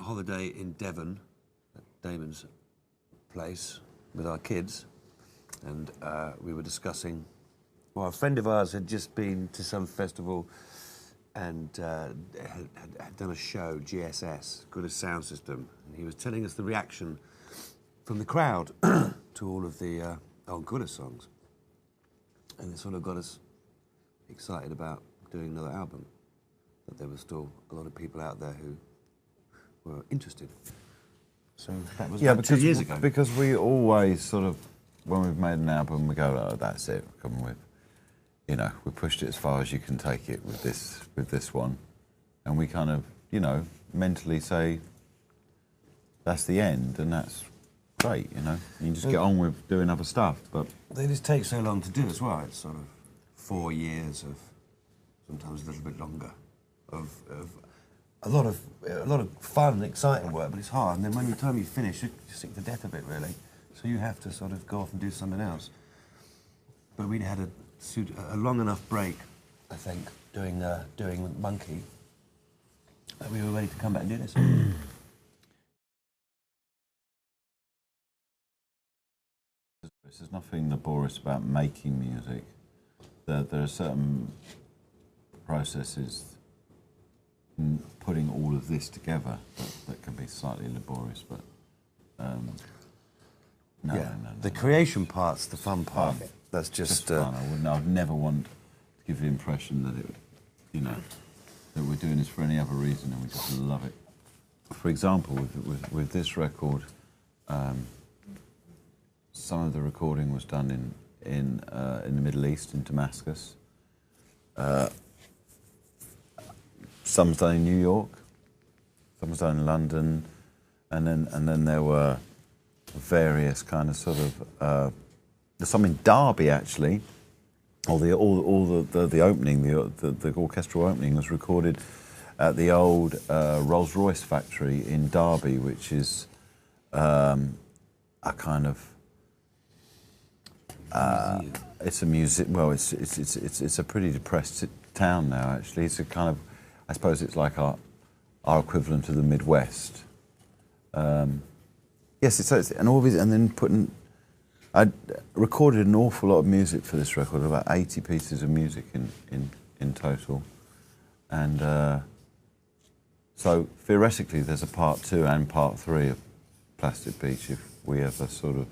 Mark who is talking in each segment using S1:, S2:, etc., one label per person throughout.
S1: holiday in Devon, at Damon's place, with our kids, and we were discussing. Well, a friend of ours had just been to some festival and had done a show, GSS, Good as Sound System, and he was telling us the reaction from the crowd to all of the old Good as songs, and it sort of got us excited about doing another album. That there was still a lot of people out there who were interested. So that was about 2 years ago.
S2: Because we always sort of, when we've made an album, we go, oh, that's it, come with. You know, we pushed it as far as you can take it with this one. And we kind of, you know, mentally say, that's the end, and that's great, you know. You just get on with doing other stuff, but...
S1: They just take so long to do as well. It's sort of 4 years of, sometimes a little bit longer, of a lot of fun and exciting work, but it's hard. And then when the time you finish, you're sick to death of it, really. So you have to sort of go off and do something else. But we'd had a long enough break, I think, doing Monkey, that we were ready to come back and do this.
S2: There's nothing laborious about making music. There are certain processes in putting all of this together that can be slightly laborious, but no.
S1: The creation part's the fun part. That's just
S2: fun. I'd never want to give the impression that that we're doing this for any other reason, and we just love it. For example, with this record, some of the recording was done in the Middle East, in Damascus. Some was done in New York, some was done in London, and then there were various kind of sort of. There's some in Derby actually. All the opening, the orchestral opening was recorded at the old Rolls-Royce factory in Derby, which is a kind of. It's a music. Well, it's a pretty depressed town now. Actually, it's a kind of. I suppose it's like our equivalent to the Midwest. Yes, it's and all of it, and then I recorded an awful lot of music for this record, about 80 pieces of music in total, and so theoretically there's a part 2 and part 3 of Plastic Beach if we ever sort of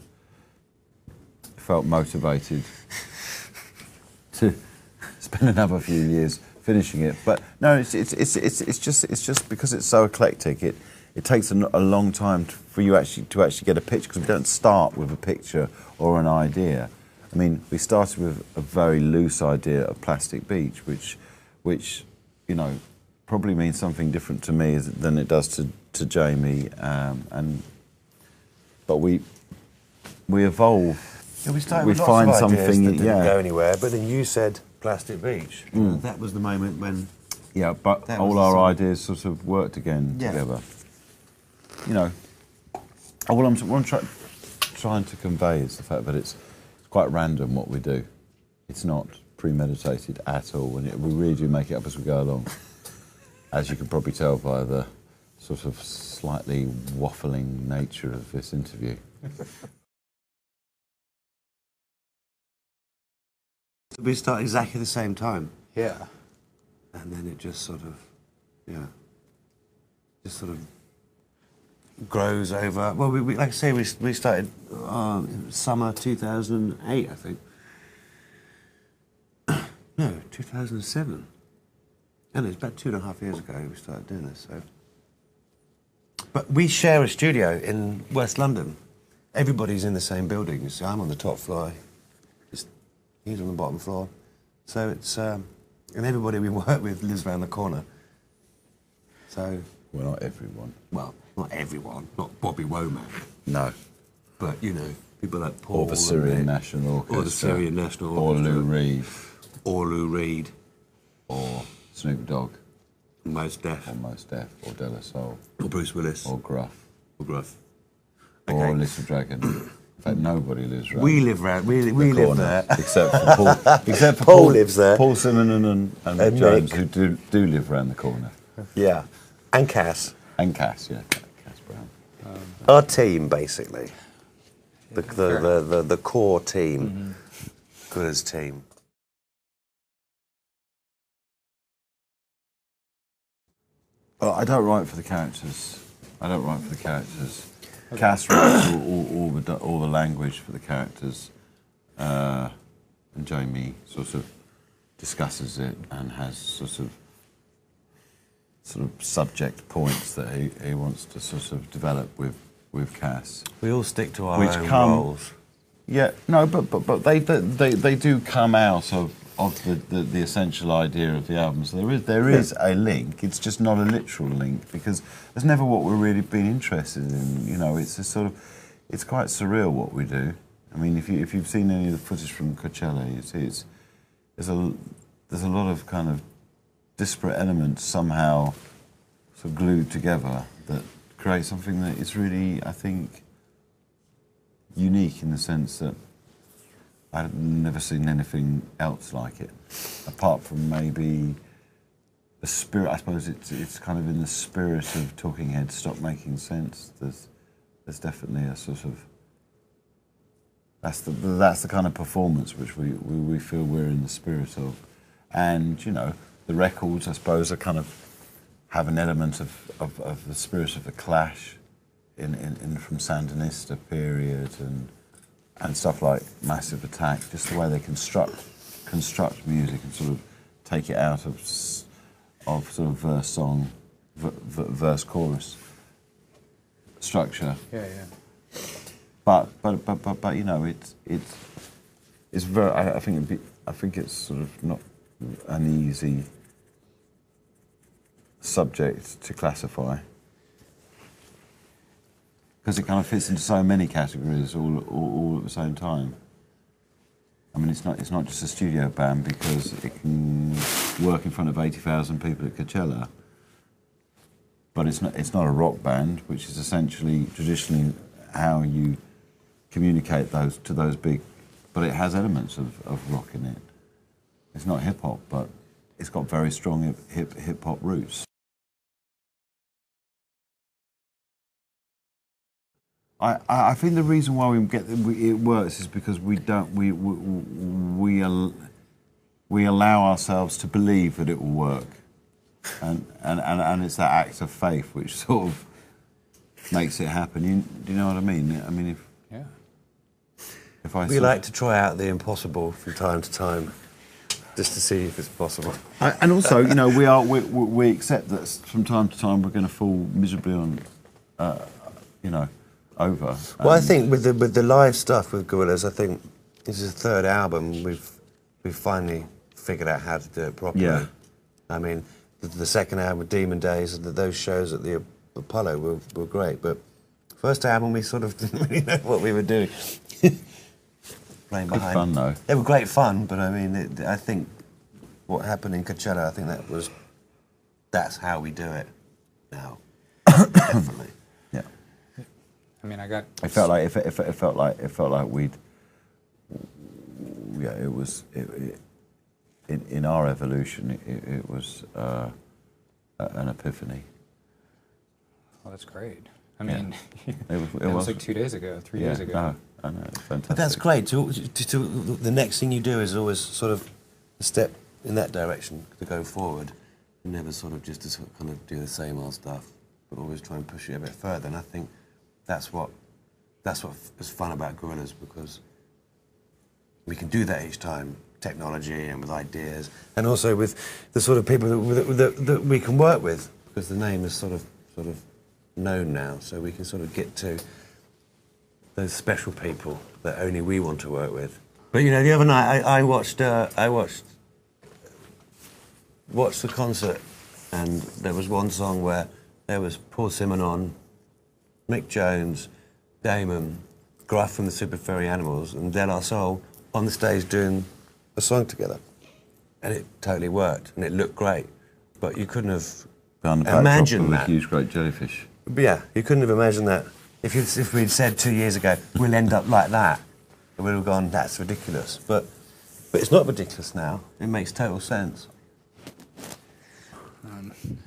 S2: felt motivated to spend another few years finishing it. But no, it's just because it's so eclectic. It takes a long time for you to actually get a picture, because we don't start with a picture or an idea. I mean, we started with a very loose idea of Plastic Beach, which probably means something different to me than it does to Jamie. But we evolve.
S1: Yeah, we started with lots of ideas that didn't go anywhere, but then you said Plastic Beach. That was the moment when...
S2: Yeah, but all our ideas sort of worked again together. You know, what I'm trying to convey is the fact that it's quite random what we do. It's not premeditated at all, and we really do make it up as we go along. As you can probably tell by the sort of slightly waffling nature of this interview.
S1: We start exactly the same time.
S3: Yeah.
S1: And then it just sort of, grows over. Well, we like I say, we started summer 2008, I think. No, 2007. And it's about 2.5 years ago we started doing this. So, but we share a studio in West London. Everybody's in the same building. So I'm on the top floor. He's on the bottom floor. So it's and everybody we work with lives around the corner. So.
S2: Well, not everyone.
S1: Well, not everyone. Not Bobby Womack.
S2: No.
S1: But, people like Paul.
S2: Or the Syrian National Orchestra.
S1: Or the Syrian National
S2: Orchestra.
S1: Orchestra.
S2: Or Lou Reed.
S1: Or Lou Reed.
S2: Or Snoop Dogg.
S1: Mos Def.
S2: Or Mos Def. Or De La Soul.
S1: Or Bruce Willis.
S2: Or Gruff.
S1: Or Gruff.
S2: Or Little Dragon. In fact, nobody lives around.
S1: We live around. We live there.
S2: Except for Paul. Except for
S1: Paul lives there.
S2: Paul Simon and Jones, who do live around the corner.
S1: Yeah. And Cass.
S2: And Cass, yeah, Cass Brown.
S1: Our team, basically. The core team. Gorillas team.
S2: Well, I don't write for the characters. Cass writes all the language for the characters, and Jamie sort of discusses it and has sort of subject points that he wants to sort of develop with Cass.
S1: We all stick to our own roles.
S2: Yeah, no, but they do come out of the essential idea of the album. So there is a link. It's just not a literal link because that's never what we're really been interested in. You know, it's a sort of, it's quite surreal what we do. I mean, if you've seen any of the footage from Coachella, you see there's a lot of kind of disparate elements somehow sort of glued together that create something that is really, I think, unique in the sense that I've never seen anything else like it, apart from maybe the spirit. I suppose it's kind of in the spirit of Talking Heads Stop Making Sense. There's definitely a sort of that's the kind of performance which we feel we're in the spirit of, and you know the records I suppose are kind of have an element of the spirit of the Clash, in from Sandinista period and stuff like Massive Attack, just the way they construct music and sort of take it out of sort of verse song, verse chorus structure.
S3: Yeah.
S2: But you know it's very. I think it's sort of not an easy subject to classify. Because it kind of fits into so many categories all at the same time. I mean, it's not just a studio band because it can work in front of 80,000 people at Coachella. But it's not a rock band, which is essentially traditionally how you communicate to those big. But it has elements of rock in it. It's not hip hop, but it's got very strong hip hop roots. I think the reason why it works is because we allow ourselves to believe that it will work, and it's that act of faith which sort of makes it happen. Do you know what I mean? I mean,
S1: we like to try out the impossible from time to time, just to see if it's possible.
S2: And also, you know, we accept that from time to time we're going to fall miserably on, you know. Over.
S1: Well, I think with the live stuff with Gorillaz, I think this is the third album we've finally figured out how to do it properly.
S2: Yeah.
S1: I mean, the second album with Demon Days and those shows at the Apollo were great, but first album we sort of didn't really know what we were doing. Playing
S2: Good
S1: behind.
S2: fun though.
S1: They were great fun, but I mean, I think what happened in Coachella, I think that's how we do it now. Definitely.
S2: Yeah.
S3: I mean, It
S2: felt like we'd. Yeah, it was. In our evolution, it was an epiphany.
S3: Well, that's great. I mean,
S2: it
S3: was like 2 days ago, 3 years ago.
S2: No, I know, it's fantastic.
S1: But that's great. The next thing you do is always sort of a step in that direction to go forward. You never sort of just to sort of kind of do the same old stuff, but always try and push it a bit further. And I think that's what is fun about Gorillaz, because we can do that each time, technology and with ideas, and also with the sort of people that we can work with, because the name is sort of known now, so we can sort of get to those special people that only we want to work with. But you know, the other night I watched the concert, and there was one song where there was Paul Simonon, Mick Jones, Damon, Gruff from the Super Furry Animals, and De La Soul on the stage doing a song together, and it totally worked, and it looked great, but you couldn't have imagined that.
S2: A huge, great jellyfish.
S1: But yeah, you couldn't have imagined that. If we'd said 2 years ago, we'll end up like that, we would have gone, that's ridiculous. But it's not ridiculous now. It makes total sense.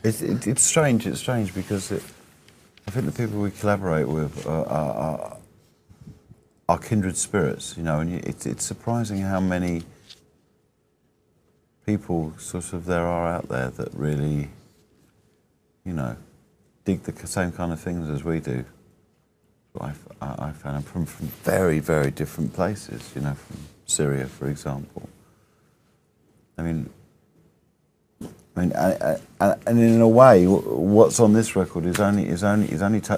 S2: It's strange. It's strange because I think the people we collaborate with are kindred spirits, you know, and it's surprising how many people sort of there are out there that really, you know, dig the same kind of things as we do. I found them from very, very different places, you know, from Syria, for example. I mean, and in a way, what's on this record is only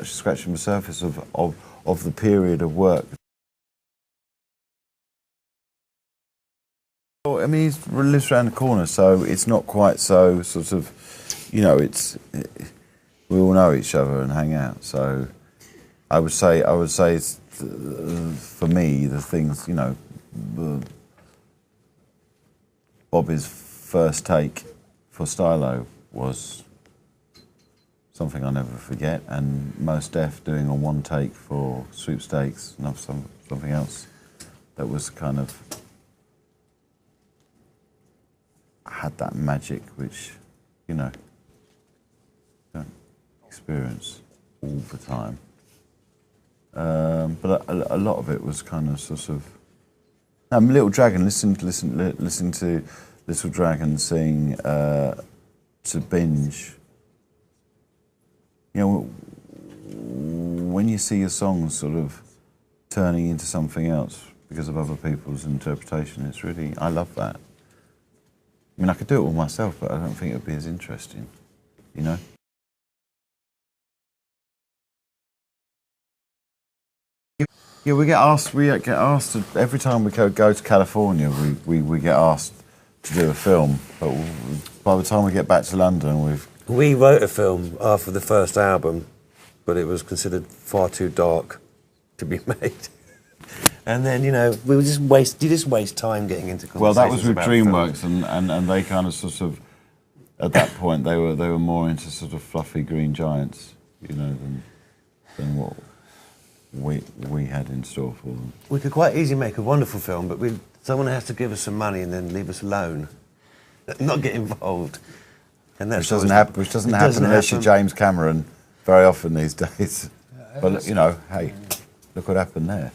S2: scratching the surface of the period of work. Well, I mean, he lives around the corner, so it's not quite so sort of, you know, we all know each other and hang out. So, I would say it's, for me, the things, you know, Bobby's first take for Stylo was something I'll never forget, and Mos Def doing a one take for Sweepstakes, and something else that was kind of had that magic which, you know, you don't experience all the time. But a lot of it was kind of sort of. Little Dragon, listen to Little Dragon sing to Binge. You know, when you see your songs sort of turning into something else because of other people's interpretation, it's really, I love that. I mean, I could do it all myself, but I don't think it would be as interesting, you know? Yeah, we get asked every time we go to California, we get asked to do a film, but by the time we get back to London,
S1: We wrote a film after the first album, but it was considered far too dark to be made. And then, you know, you just waste time getting into conversations.
S2: Well, that was with
S1: about
S2: DreamWorks,
S1: films.
S2: and they kind of sort of, at that point, they were more into sort of fluffy green giants, you know, than what we had in store for them.
S1: We could quite easily make a wonderful film, but someone has to give us some money and then leave us alone, not get involved. And that's
S2: Which doesn't happen unless you're James Cameron very often these days. But, you know, hey, look what happened there.